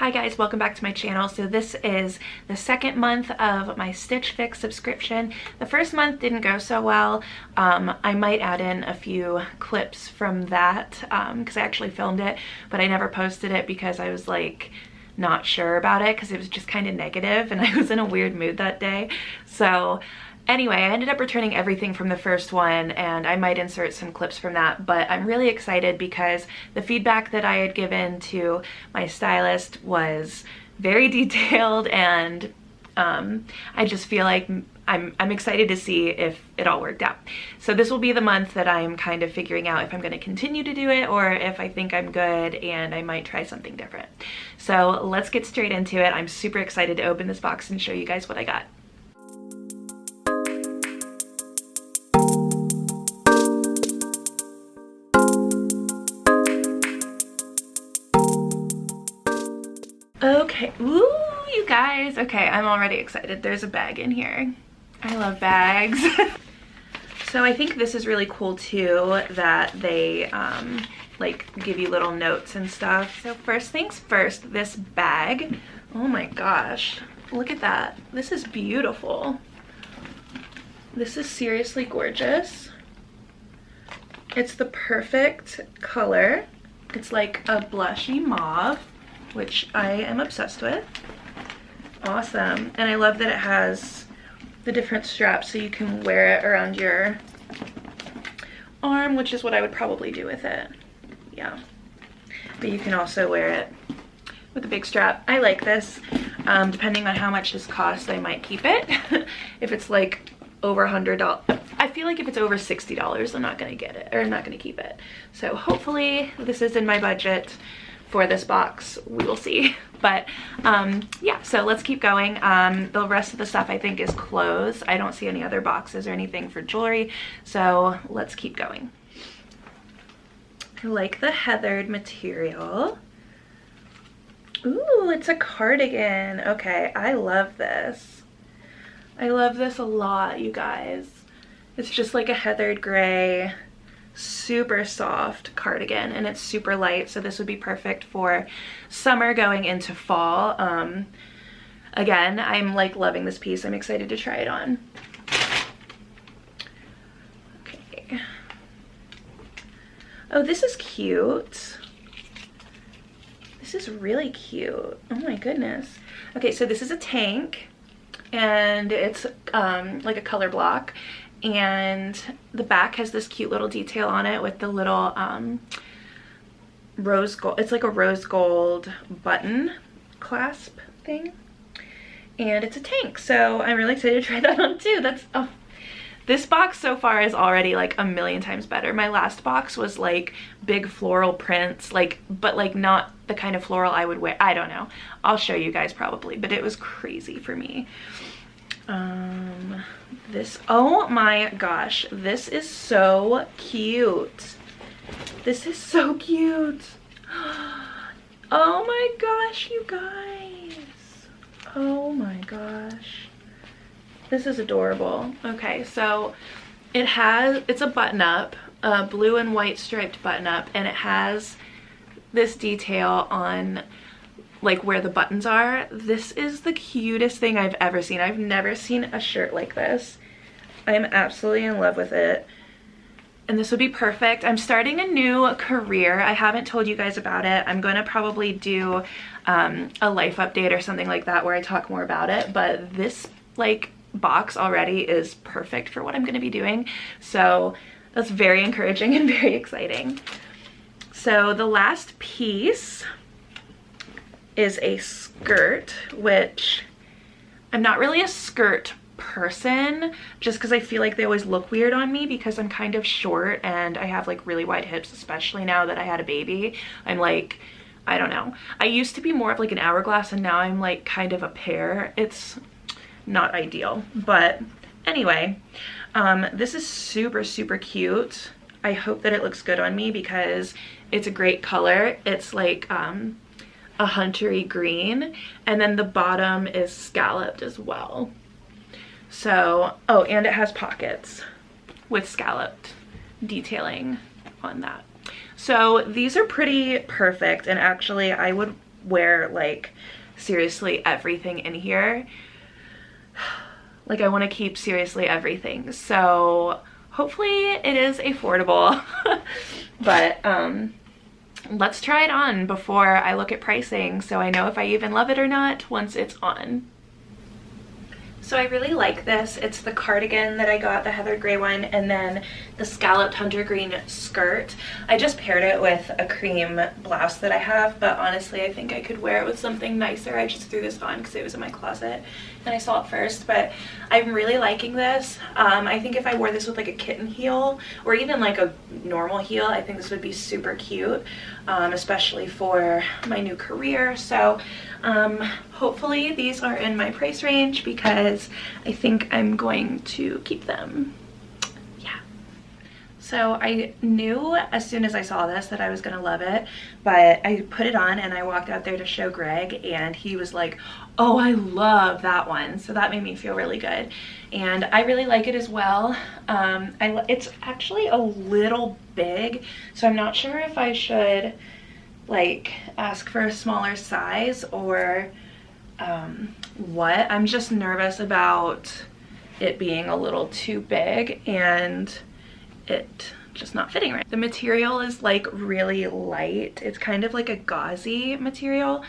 Hi guys, welcome back to my channel. So this is the second month of my Stitch Fix subscription. The first month didn't go so well. I might add in a few clips from that because I actually filmed it, but I never posted it because I was like not sure about it because it was just kind of negative and I was in a weird mood that day. So anyway, I ended up returning everything from the first one and I might insert some clips from that, but I'm really excited because the feedback that I had given to my stylist was very detailed and I just feel like I'm excited to see if it all worked out. So this will be the month that I'm kind of figuring out if I'm going to continue to do it or if I think I'm good and I might try something different. So let's get straight into it. I'm super excited to open this box and show you guys what I got. Okay, ooh, you guys. Okay, I'm already excited. There's a bag in here. I love bags. So I think this is really cool too, that they like give you little notes and stuff. So first things first, this bag. Oh my gosh, look at that. This is beautiful. This is seriously gorgeous. It's the perfect color. It's like a blushy mauve, which I am obsessed with. Awesome. And I love that it has the different straps so you can wear it around your arm, which is what I would probably do with it. Yeah. But you can also wear it with a big strap. I like this. Depending on how much this costs, I might keep it. If it's like over $100, I feel like if it's over $60, I'm not gonna get it, or I'm not gonna keep it. So hopefully this is in my budget for this box. We will see. But yeah, so let's keep going. The rest of the stuff I think is clothes. I don't see any other boxes or anything for jewelry, so let's keep going. I like the heathered material. Ooh, it's a cardigan. Okay, I love this. I love this a lot, you guys. It's just like a heathered gray, super soft cardigan, and it's super light, so this would be perfect for summer going into fall. Again, I'm like loving this piece. I'm excited to try it on. Okay. Oh, this is cute. This is really cute. Oh my goodness. Okay, so this is a tank and it's like a color block. And the back has this cute little detail on it with the little rose gold. It's like a rose gold button clasp thing. And it's a tank, so I'm really excited to try that on too. Oh, this box so far is already like a million times better. My last box was like big floral prints, like, but like not the kind of floral I would wear. I don't know. I'll show you guys probably, but it was crazy for me. This, oh my gosh, this is so cute. This is so cute. Oh my gosh, you guys. Oh my gosh. This is adorable. Okay, so it's a button up, a blue and white striped button up, and it has this detail on like where the buttons are. This is the cutest thing I've ever seen. I've never seen a shirt like this. I am absolutely in love with it. And this would be perfect. I'm starting a new career. I haven't told you guys about it. I'm going to probably do a life update or something like that where I talk more about it. But this like box already is perfect for what I'm going to be doing. So that's very encouraging and very exciting. So the last piece is a skirt, which I'm not really a skirt person just because I feel like they always look weird on me because I'm kind of short and I have like really wide hips, especially now that I had a baby. I'm like, I don't know. I used to be more of like an hourglass and now I'm like kind of a pear. It's not ideal, but anyway, this is super, super cute. I hope that it looks good on me because it's a great color. It's like a huntery green, and then the bottom is scalloped as well. So, oh, and it has pockets with scalloped detailing on that. So these are pretty perfect, and actually I would wear like seriously everything in here. Like I want to keep seriously everything. So hopefully it is affordable. But let's try it on before I look at pricing so I know if I even love it or not once it's on. So I really like this. It's the cardigan that I got, the heather gray one, and then the scalloped hunter green skirt. I just paired it with a cream blouse that I have, but honestly I think I could wear it with something nicer. I just threw this on because it was in my closet and I saw it first, but I'm really liking this. I think if I wore this with like a kitten heel or even like a normal heel, I think this would be super cute, especially for my new career. So hopefully these are in my price range because I think I'm going to keep them. Yeah. So I knew as soon as I saw this that I was gonna love it, but I put it on and I walked out there to show Greg and he was like, oh, I love that one. So that made me feel really good. And I really like it as well. It's actually a little big, so I'm not sure if I should like ask for a smaller size or what. I'm just nervous about it being a little too big and it just not fitting right. The material is like really light. It's kind of like a gauzy material.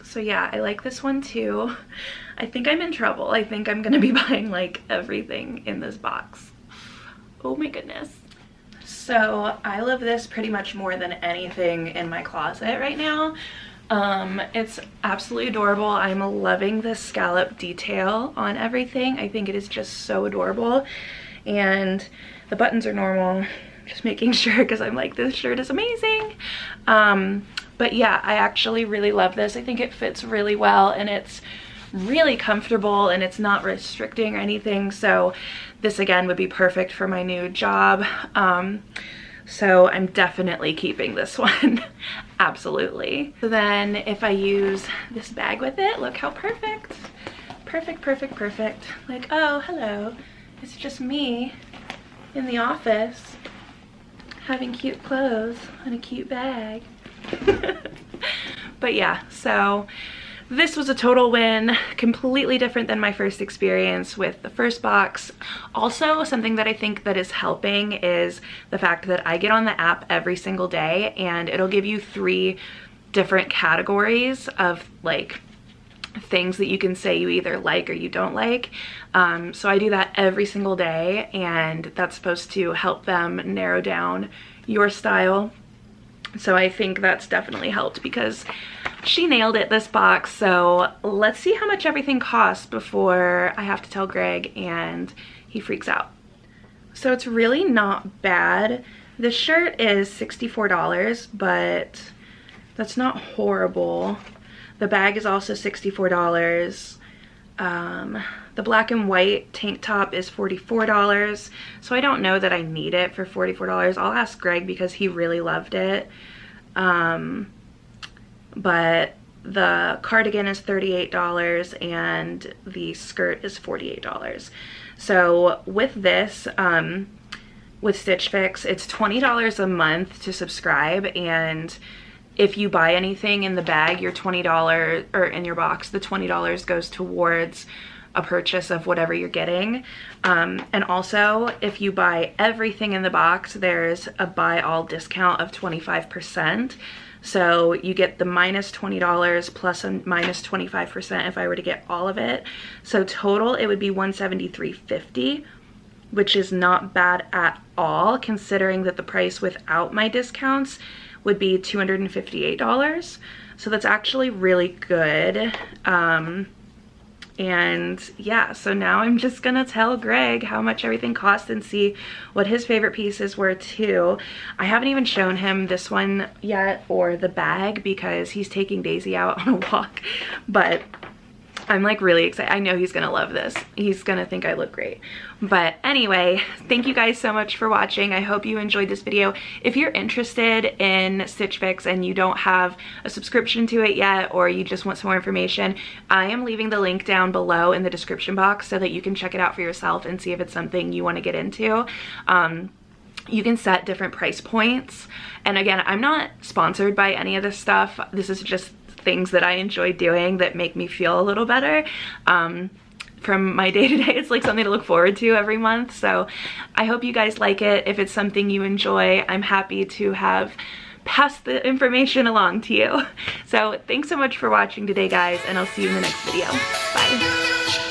So yeah, I like this one too. I think I'm in trouble. I think I'm gonna be buying like everything in this box. Oh my goodness. So I love this pretty much more than anything in my closet right now. It's absolutely adorable. I'm loving the scallop detail on everything. I think it is just so adorable. And the buttons are normal. Just making sure because I'm like, this shirt is amazing. But yeah, I actually really love this. I think it fits really well and it's really comfortable and it's not restricting or anything. So this again would be perfect for my new job. So I'm definitely keeping this one. Absolutely. So then if I use this bag with it, look how perfect. Perfect, perfect, perfect. Like, oh, hello. It's just me in the office having cute clothes and a cute bag. But yeah, so this was a total win, completely different than my first experience with the first box. Also, something that I think that is helping is the fact that I get on the app every single day and it'll give you 3 different categories of like things that you can say you either like or you don't like. So I do that every single day and that's supposed to help them narrow down your style. So I think that's definitely helped because she nailed it this box. So let's see how much everything costs before I have to tell Greg and he freaks out. So it's really not bad. The shirt is $64, but that's not horrible. The bag is also $64. The black and white tank top is $44. So I don't know that I need it for $44. I'll ask Greg because he really loved it. But the cardigan is $38 and the skirt is $48. So with this, with Stitch Fix, it's $20 a month to subscribe, and if you buy anything in the bag, your $20, or in your box, the $20 goes towards a purchase of whatever you're getting. And also, if you buy everything in the box, there's a buy all discount of 25%. So you get the minus $20 plus a minus 25% if I were to get all of it. So total, it would be $173.50, which is not bad at all, considering that the price without my discounts would be $258. So that's actually really good. And yeah, so now I'm just gonna tell Greg how much everything cost and see what his favorite pieces were too. I haven't even shown him this one yet or the bag because he's taking Daisy out on a walk, but I'm like really excited. I know he's gonna love this. He's gonna think I look great. But anyway, thank you guys so much for watching. I hope you enjoyed this video. If you're interested in Stitch Fix and you don't have a subscription to it yet, or you just want some more information, I am leaving the link down below in the description box so that you can check it out for yourself and see if it's something you want to get into. You can set different price points. And again, I'm not sponsored by any of this stuff. This is just things that I enjoy doing that make me feel a little better. From my day-to-day, it's like something to look forward to every month. So I hope you guys like it. If it's something you enjoy, I'm happy to have passed the information along to you. So thanks so much for watching today, guys, and I'll see you in the next video. Bye.